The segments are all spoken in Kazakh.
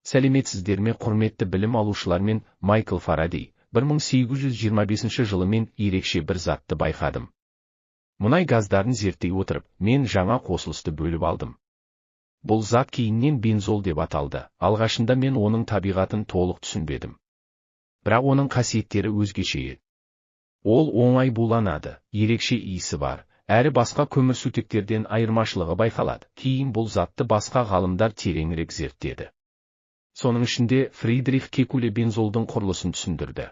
Сәлеметсіздер ме, құрметті білім алушылар, мен Майкл Фарадей 1825 жылы мен ерекше бір затты байқадым. Мұнай газдарын зерттей отырып, мен жаңа қосылысты бөліп алдым. Бұл зат кейіннен бензол деп аталды. Алғашында мен оның табиғатын толық түсінбедім. Бірақ оның қасиеттері өзгеше еді. Ол оңай буланады, ерекше иісі бар, әрі басқа көмірсутектерден айырмашылығы байқалады. Кейін бұл затты басқа ғалымдар тереңірек зерттеді. Соның ішінде Фридрих Кекуле бензолдың құрылысын түсіндірді.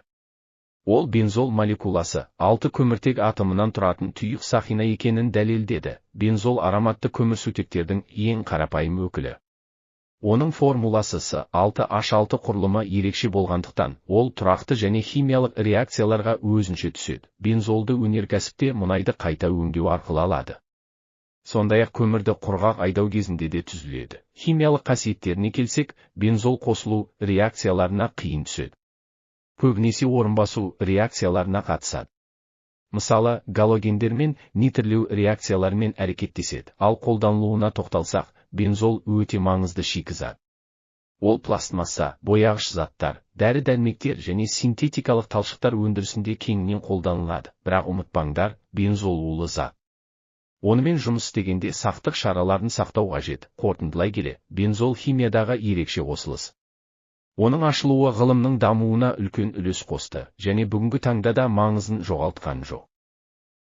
Ол бензол молекуласы 6 көміртек атомынан тұратын тұйық сақина екенін дәлелдеді. Бензол ароматты көмірсутектердің ең қарапайым өкілі. Оның формуласы С6H6 құрылымы ерекше болғандықтан, ол тұрақты және химиялық реакцияларға өзінше түседі. Бензолды өнеркәсіпте мұнайды қайта өңдеу арқылы алады. Сондай-ақ көмірді құрғақ айдау кезінде де түзіледі. Химиялық қасиеттеріне келсек, бензол қосылу реакцияларына қиын түседі. Көбінесе орынбасу реакцияларына қатысады. Мысалы, галогендер мен нитрлеу реакцияларымен әрекеттеседі. Ал қолданылуына тоқталсақ, бензол өте маңызды шикізат. Ол пластмасса, бояғыш заттар, дәрі-дәрмектер және синтетикалық талшықтар өндірісінде кеңінен қолданылады. Бірақ ұмытпаңдар, бензол улы зат. Онымен жұмыс істегенде сақтық шараларын сақтау қажет. Қорытындылай келе, бензол химиядағы ерекше қосылыс. Оның ашылуы ғылымның дамуына үлкен үлес қосты, және бүгінгі таңда да маңызын жоғалтқан жоқ.